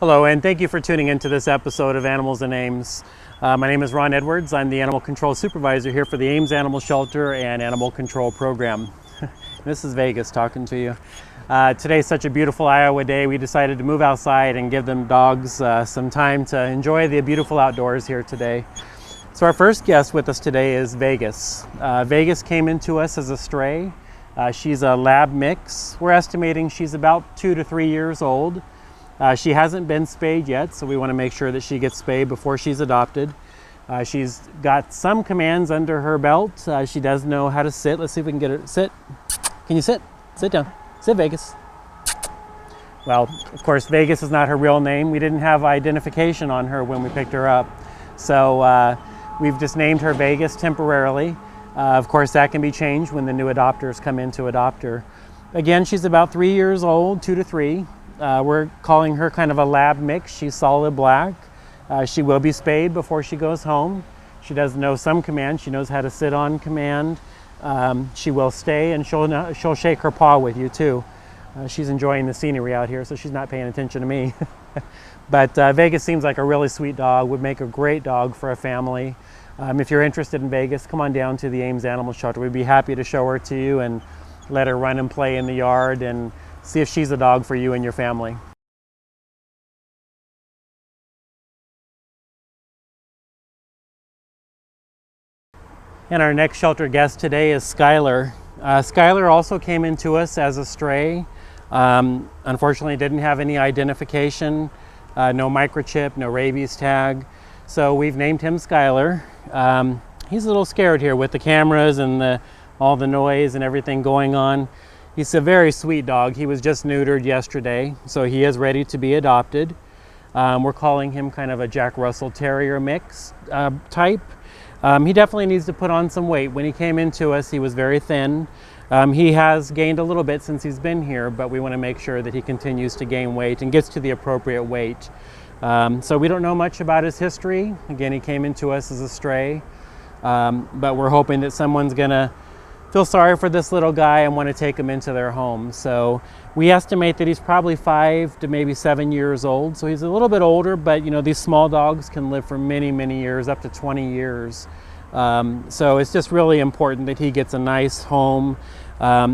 Hello, and thank you for tuning into this episode of Animals in Ames. My name is Ron Edwards. I'm the Animal Control Supervisor here for the Ames Animal Shelter and Animal Control Program. This is Vegas talking to you. Today's such a beautiful Iowa day. We decided to move outside and give them dogs some time to enjoy the beautiful outdoors here today. So our first guest with us today is Vegas. Vegas came into us as a stray. She's a lab mix. We're estimating she's about 2 to 3 years old. She hasn't been spayed yet, so we want to make sure that she gets spayed before she's adopted. She's got some commands under her belt. She does know how to sit. Let's see if we can get her to sit. Can you sit? Sit down. Sit, Vegas. Well, of course, Vegas is not her real name. We didn't have identification on her when we picked her up. So we've just named her Vegas temporarily. Of course, that can be changed when the new adopters come in to adopt her. Again, she's about 3 years old, 2 to 3. We're calling her kind of a lab mix. She's solid black. She will be spayed before she goes home. She does know some commands. She knows how to sit on command. She will stay, and she'll shake her paw with you too. She's enjoying the scenery out here, so she's not paying attention to me. But Vegas seems like a really sweet dog, would make a great dog for a family. If you're interested in Vegas, come on down to the Ames Animal Shelter. We'd be happy to show her to you and let her run and play in the yard and see if she's a dog for you and your family. And our next shelter guest today is Skylar. Skylar also came into us as a stray. Unfortunately, didn't have any identification, no microchip, no rabies tag. So we've named him Skylar. He's a little scared here with the cameras and all the noise and everything going on. He's a very sweet dog. He was just neutered yesterday, so he is ready to be adopted. We're calling him kind of a Jack Russell Terrier mix type. He definitely needs to put on some weight. When he came into us, he was very thin. He has gained a little bit since he's been here, but we want to make sure that he continues to gain weight and gets to the appropriate weight. So we don't know much about his history. Again, he came into us as a stray, but we're hoping that someone's gonna feel sorry for this little guy and want to take him into their home. So we estimate that he's probably 5 to maybe 7 years old. So he's a little bit older, but you know, these small dogs can live for many, many years, up to 20 years. So it's just really important that he gets a nice home.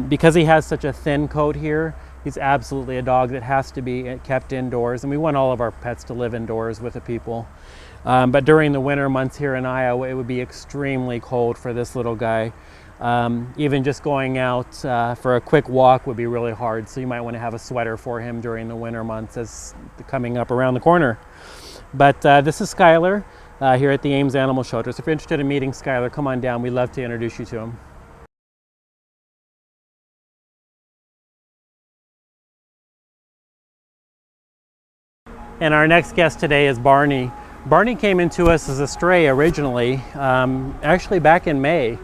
Because he has such a thin coat here, he's absolutely a dog that has to be kept indoors. And we want all of our pets to live indoors with the people. But during the winter months here in Iowa, it would be extremely cold for this little guy. Even just going out for a quick walk would be really hard, so you might want to have a sweater for him during the winter months as coming up around the corner. But this is Skylar here at the Ames Animal Shelter. So if you're interested in meeting Skylar, come on down. We'd love to introduce you to him. And our next guest today is Barney. Barney came into us as a stray originally, actually back in May.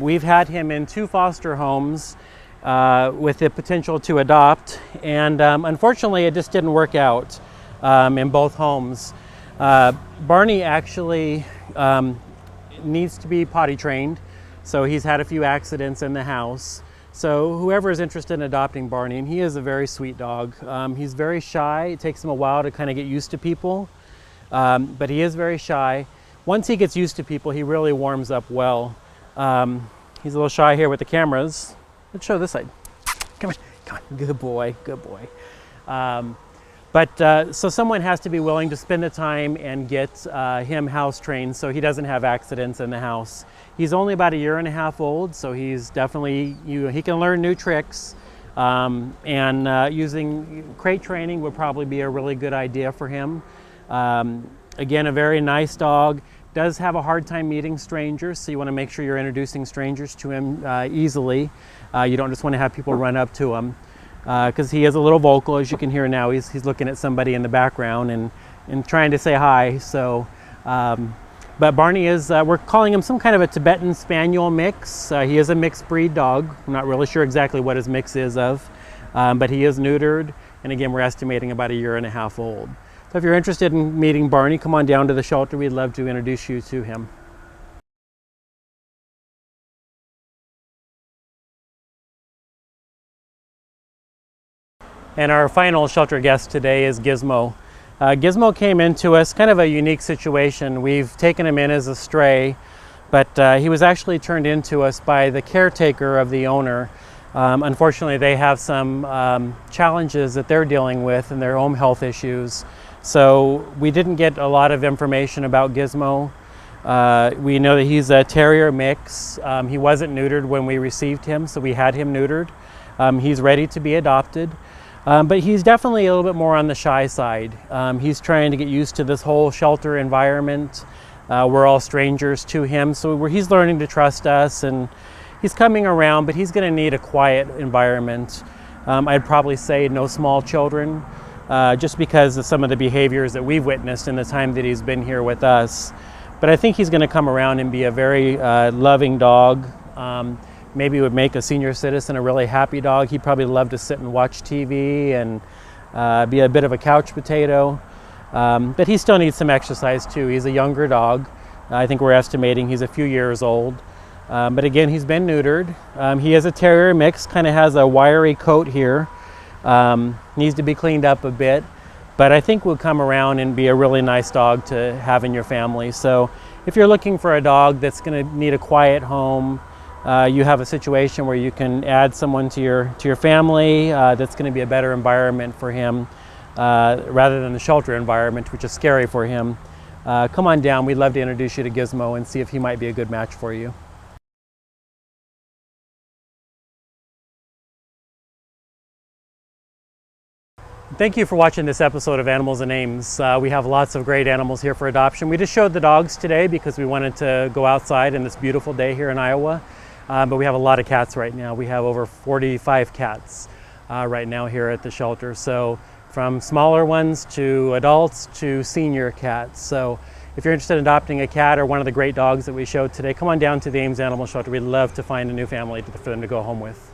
We've had him in 2 foster homes with the potential to adopt, and unfortunately it just didn't work out in both homes. Barney actually needs to be potty trained, so he's had a few accidents in the house. So whoever is interested in adopting Barney, and he is a very sweet dog. He's very shy. It takes him a while to kind of get used to people, but he is very shy. Once he gets used to people, he really warms up well. He's a little shy here with the cameras. Let's show this side. Come on, come on, good boy, good boy. So someone has to be willing to spend the time and get him house trained so he doesn't have accidents in the house. He's only about 1.5 years old, so he's definitely, he can learn new tricks. Using crate training would probably be a really good idea for him. Again, a very nice dog. Does have a hard time meeting strangers, so you want to make sure you're introducing strangers to him easily. You don't just want to have people run up to him, because he is a little vocal, as you can hear now. He's looking at somebody in the background and trying to say hi. So, but Barney is, we're calling him some kind of a Tibetan Spaniel mix. He is a mixed breed dog. I'm not really sure exactly what his mix is of, but he is neutered. And again, we're estimating about 1.5 years old. So if you're interested in meeting Barney, come on down to the shelter. We'd love to introduce you to him. And our final shelter guest today is Gizmo. Gizmo came into us kind of a unique situation. We've taken him in as a stray, but he was actually turned into us by the caretaker of the owner. Unfortunately, they have some challenges that they're dealing with and their own health issues. So we didn't get a lot of information about Gizmo. We know that he's a terrier mix. He wasn't neutered when we received him, so we had him neutered. He's ready to be adopted. But he's definitely a little bit more on the shy side. He's trying to get used to this whole shelter environment. We're all strangers to him, so he's learning to trust us, and he's coming around, but he's going to need a quiet environment. I'd probably say no small children, just because of some of the behaviors that we've witnessed in the time that he's been here with us. But I think he's going to come around and be a very loving dog. Maybe would make a senior citizen a really happy dog. He'd probably love to sit and watch TV and be a bit of a couch potato. But he still needs some exercise too. He's a younger dog. I think we're estimating he's a few years old. But again, he's been neutered. He is a terrier mix, kind of has a wiry coat here. Needs to be cleaned up a bit. But I think will come around and be a really nice dog to have in your family. So if you're looking for a dog that's going to need a quiet home, you have a situation where you can add someone to your family that's going to be a better environment for him rather than the shelter environment, which is scary for him. Come on down. We'd love to introduce you to Gizmo and see if he might be a good match for you. Thank you for watching this episode of Animals and Ames. We have lots of great animals here for adoption. We just showed the dogs today because we wanted to go outside in this beautiful day here in Iowa. But we have a lot of cats right now. We have over 45 cats right now here at the shelter. So from smaller ones to adults to senior cats. So if you're interested in adopting a cat or one of the great dogs that we showed today, come on down to the Ames Animal Shelter. We'd love to find a new family for them to go home with.